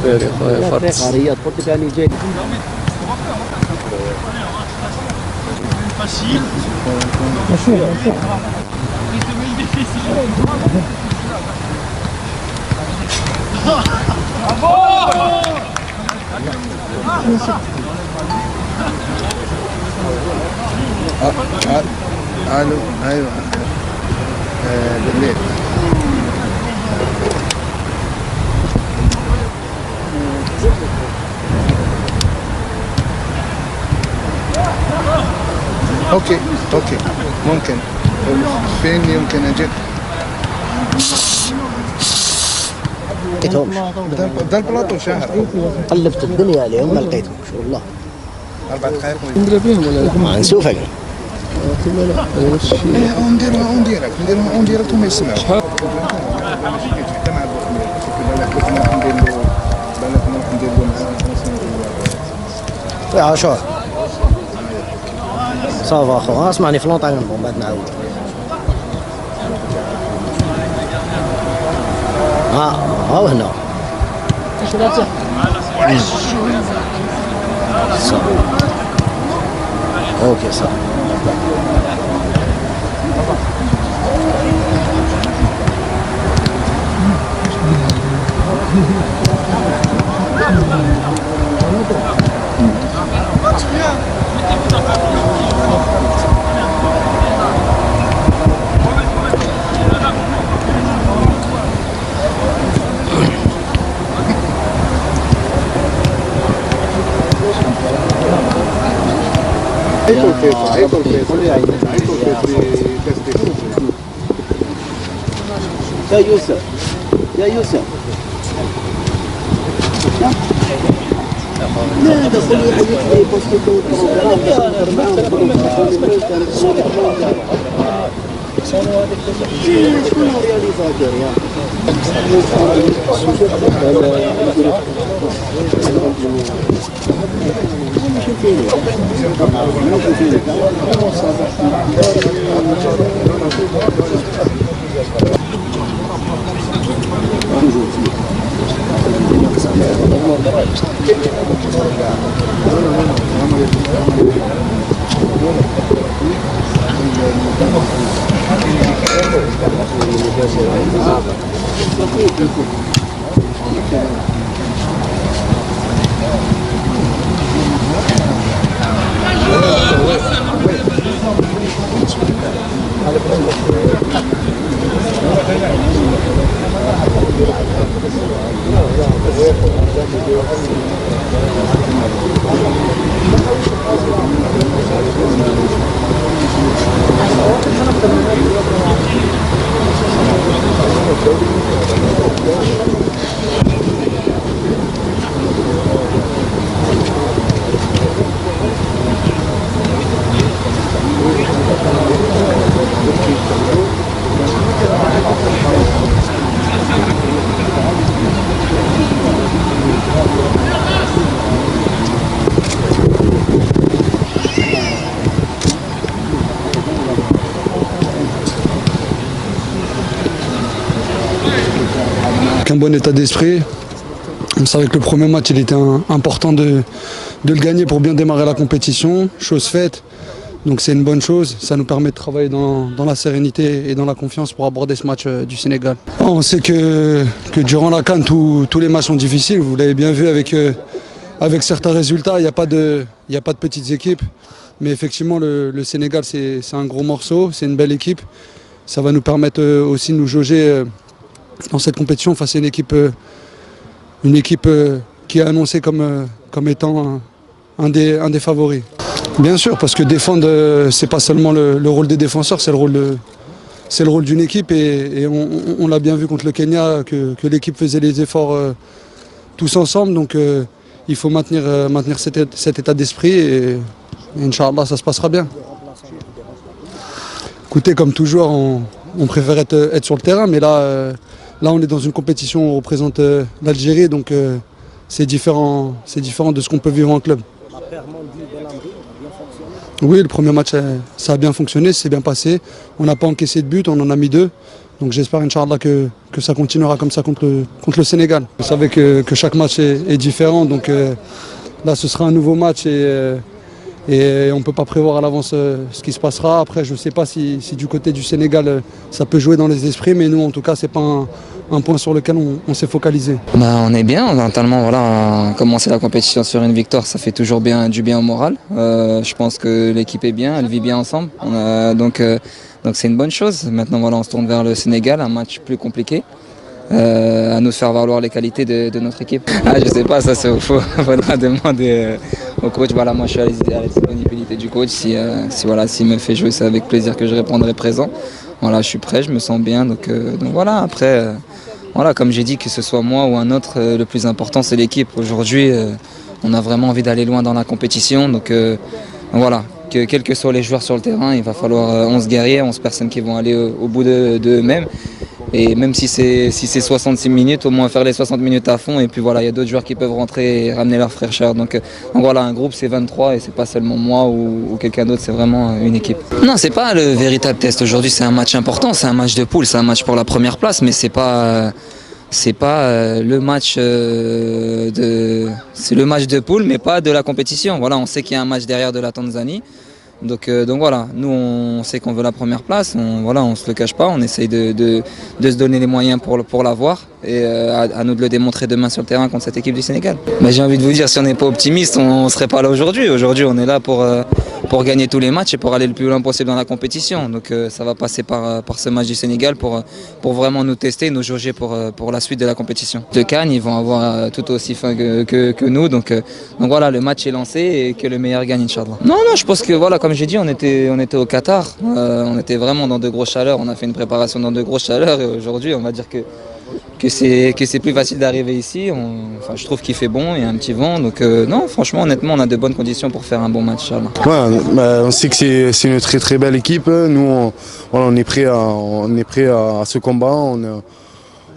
Very farts. قاريات قلت يعني جاي الو ايوه بالليل اوكي ممكن فين يمكن اجي لقيتهمش بدل بلاطو شهر قلبت الدنيا اليوم ما لقيتهمش والله 4 دقائق ندير بهم ولا ما نشوف هكا كيما لا نديروها اون ديريكت وما يسمعوا شحال يا عاشور صافا اخو اسمعني في لونطاغ من بعد نعاود ها هنا اوكي صح يا يوسف لا ده كل واحد يطلع بوستو شكون هو رياليزاتور Un bon état d'esprit. On savait que le premier match il était important de le gagner pour bien démarrer la compétition, chose faite. Donc c'est une bonne chose, ça nous permet de travailler dans la sérénité et dans la confiance pour aborder ce match du Sénégal. On sait que durant la CAN, tous les matchs sont difficiles, vous l'avez bien vu avec certains résultats, il n'y a pas de petites équipes. Mais effectivement le Sénégal c'est un gros morceau, c'est une belle équipe. Ça va nous permettre aussi de nous jauger dans cette compétition face à une équipe qui est annoncée comme étant un des favoris. Bien sûr, parce que défendre, c'est pas seulement le rôle des défenseurs, c'est le rôle d'une équipe et on l'a bien vu contre le Kenya que l'équipe faisait les efforts tous ensemble. Donc il faut maintenir cet état d'esprit et Inch'Allah ça se passera bien. Écoutez, comme toujours, on préfère être sur le terrain, mais là on est dans une compétition où on représente l'Algérie, donc c'est différent de ce qu'on peut vivre en club. Oui, le premier match, ça a bien fonctionné, c'est bien passé. On n'a pas encaissé de but, on en a mis 2. Donc j'espère, Inch'Allah, que ça continuera comme ça contre le Sénégal. Vous savez que chaque match est différent, donc là ce sera un nouveau match et on ne peut pas prévoir à l'avance ce qui se passera. Après, je ne sais pas si du côté du Sénégal, ça peut jouer dans les esprits, mais nous, en tout cas, ce n'est pas un point sur lequel on s'est focalisé. On est bien, on a tellement commencé la compétition sur une victoire, ça fait toujours du bien au moral. Je pense que l'équipe est bien, elle vit bien ensemble. Donc c'est une bonne chose. Maintenant on se tourne vers le Sénégal, un match plus compliqué. À nous de faire valoir les qualités de notre équipe. Je sais pas, ça il faudra demander au coach. Voilà, moi je suis à la disponibilité du coach. S'il me fait jouer, c'est avec plaisir que je répondrai présent. Voilà, je suis prêt, je me sens bien. Donc voilà, après, comme j'ai dit, que ce soit moi ou un autre, le plus important c'est l'équipe. Aujourd'hui, on a vraiment envie d'aller loin dans la compétition. Donc voilà, quels que soient les joueurs sur le terrain, il va falloir 11 guerriers, 11 personnes qui vont aller au bout d'eux-mêmes. Et même si c'est 66 minutes, au moins faire les 60 minutes à fond. Et puis voilà, il y a d'autres joueurs qui peuvent rentrer et ramener leurs frères chers. Donc voilà, un groupe c'est 23 et c'est pas seulement moi ou quelqu'un d'autre, c'est vraiment une équipe. Non, c'est pas le véritable test aujourd'hui, c'est un match important, c'est un match de poule, c'est un match pour la première place, mais c'est pas le match c'est le match de poule, mais pas de la compétition. Voilà, on sait qu'il y a un match derrière de la Tanzanie. Donc voilà, nous on sait qu'on veut la première place, on se le cache pas, on essaye de se donner les moyens pour l'avoir et à nous de le démontrer demain sur le terrain contre cette équipe du Sénégal. J'ai envie de vous dire, si on n'est pas optimiste, on ne serait pas là aujourd'hui. Aujourd'hui on est là pour gagner tous les matchs et pour aller le plus loin possible dans la compétition. Donc ça va passer par ce match du Sénégal pour vraiment nous tester, nous jauger pour la suite de la compétition. De Cannes, ils vont avoir tout aussi faim que nous, donc voilà, le match est lancé et que le meilleur gagne, Inch'Allah. Non, je pense que voilà, comme j'ai dit, on était au Qatar, on était vraiment dans de grosses chaleurs, on a fait une préparation dans de grosses chaleurs et aujourd'hui on va dire que c'est plus facile d'arriver ici. Je trouve qu'il fait bon, il y a un petit vent, donc non, franchement, honnêtement, on a de bonnes conditions pour faire un bon match. Ouais, on sait que c'est une très très belle équipe. Nous, on est prêt à ce combat.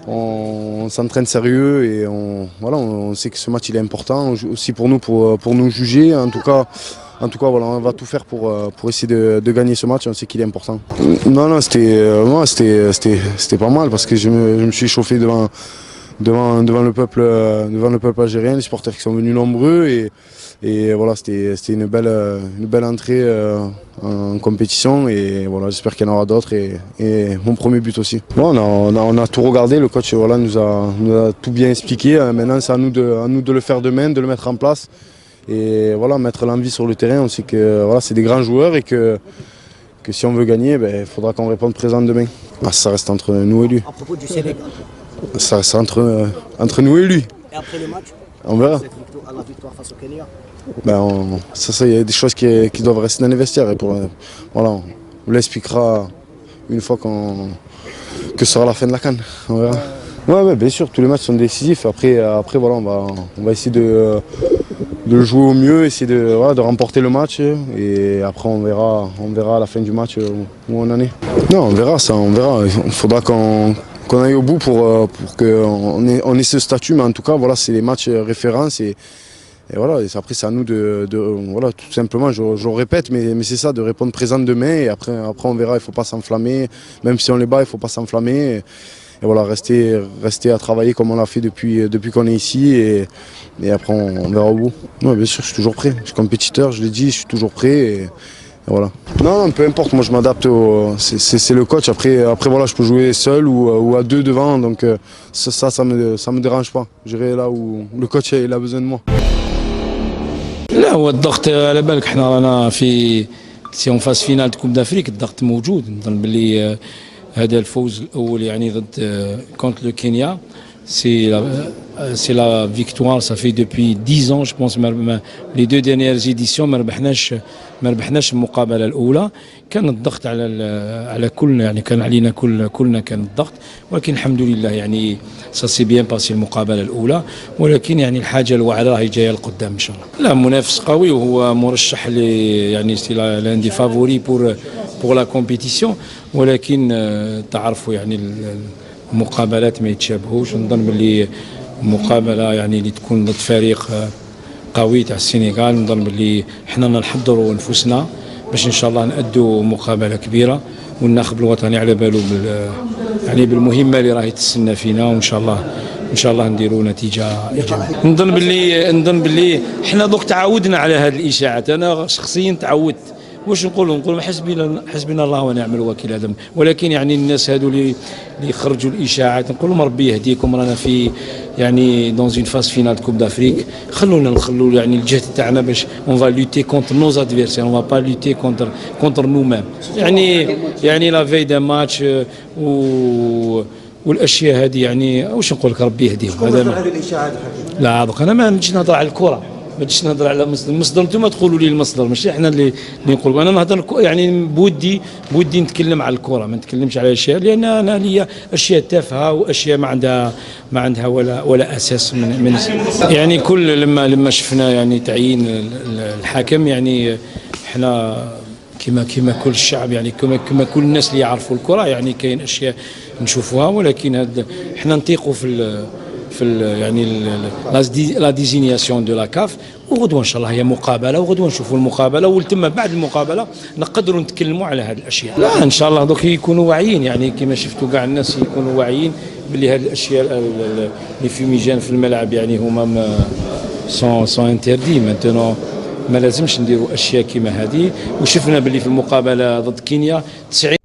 On s'entraîne sérieux et on sait que ce match il est important aussi pour nous, pour nous juger. En tout cas, voilà, on va tout faire pour essayer de gagner ce match. On sait qu'il est important. Non, c'était pas mal parce que je me suis chauffé devant le peuple algérien, les supporters qui sont venus nombreux et voilà, c'était une belle entrée en compétition et voilà, j'espère qu'il y en aura d'autres et mon premier but aussi. Bon, on a tout regardé, le coach voilà, nous a tout bien expliqué. Maintenant c'est à nous de le faire demain, de le mettre en place. Et voilà, mettre l'envie sur le terrain, on sait que voilà, c'est des grands joueurs et que si on veut gagner, il faudra qu'on réponde présent demain. Ça reste entre nous et lui. À propos du Sénégal. Ça reste entre nous et lui. Et après le match, on verra. la victoire face au Kenya. Il y a des choses qui doivent rester dans les vestiaires. Et voilà, on l'expliquera une fois que ce sera la fin de la CAN. On verra. Ouais, bien sûr, tous les matchs sont décisifs. Après voilà, on va essayer de jouer au mieux, essayer de remporter le match et après on verra à la fin du match où on en est. Non, on verra. Il faudra qu'on aille au bout pour qu'on ait ce statut, mais en tout cas voilà, c'est les matchs références et voilà, et après c'est à nous voilà, tout simplement, je répète, mais c'est ça, de répondre présent demain et après on verra, il ne faut pas s'enflammer, même si on les bat, il ne faut pas s'enflammer. Et voilà, rester à travailler comme on l'a fait depuis qu'on est ici et après on verra au bout. Ouais, bien sûr, je suis toujours prêt. Je suis compétiteur, je l'ai dit, je suis toujours prêt et voilà. Non, peu importe, moi je m'adapte, c'est le coach. Après voilà, je peux jouer seul ou à deux devant, donc ça me dérange pas. J'irai là où le coach il a besoin de moi. لا هو الضغط على بالك احنا رانا سي اون فاز فينال كوب دافريك الضغط موجود نظن باللي هذا الفوز الاول يعني ضد كونت لو كينيا c'est la victoire, ça fait depuis 10 ans je pense les deux dernières éditions ما ربحناش المقابله الاولى. كان الضغط على كلنا يعني كان علينا كلنا كان الضغط، ولكن الحمد لله يعني ça s'est bien passé المقابله الاولى، ولكن يعني الحاجه الوعره راهي جايه لقدام ان شاء الله. لا منافس قوي وهو مرشح يعني سي l'un des favoris pour la compétition، ولكن تعرفوا يعني المقابلات ما يتشابهوش. نظن باللي مقابله يعني اللي تكون ضد فريق قوي تاع السنغال، نظن باللي حنا نحضروا انفسنا باش ان شاء الله نأدوا مقابله كبيره، والناخب الوطني على باله يعني بالمهمه اللي راهي تستنى فينا، وان شاء الله نديروا نتيجه ايجابيه. نظن باللي حنا دوك تعودنا على هذه الاشاعات، انا شخصيا تعودت. واش نقولوا حسبنا الله ونعم الوكيل هذا، ولكن يعني الناس هذو اللي يخرجوا الاشاعات نقول لهم ربي يهديكم، رانا في يعني دون اون فاز فينال كوب دافريك، نخلوا يعني الجهد تاعنا باش اون فا لوتي كونتر نوز ادفيرسير، اون فا با لوتي كونتر نو ميم. يعني لا في دان ماتش والاشياء هذه، يعني واش نقول لك ربي يهديهم. هذا هذه الاشاعات لا دوك انا ما نجيش نهضر على الكره، ما نجيش نهضر على المصدر، انتم تقولوا لي المصدر ماشي احنا اللي نقولوا. انا نهضر يعني بودي نتكلم على الكره، ما نتكلمش على اشياء، لان انا ليا اشياء تافهه واشياء ما عندها ولا اساس من يعني كل لما شفنا يعني تعيين الحكم، يعني احنا كما كل الشعب، يعني كما كل الناس اللي يعرفوا الكره، يعني كاين اشياء نشوفوها، ولكن احنا نطيقوا في يعني لا ديزينياسيون دو لا كاف. وغدوه ان شاء الله هي مقابله، وغدوه نشوفوا المقابله، وتم بعد المقابله نقدروا نتكلموا على هذه الاشياء. لا ان شاء الله دوك يكونوا واعيين، يعني كما شفتوا كاع الناس يكونوا واعيين باللي هذه الاشياء اللي فيميجان في الملعب يعني هما سون انتردي. مانتونو ما لازمش نديروا اشياء كما هذه. وشفنا باللي في المقابله ضد كينيا 90%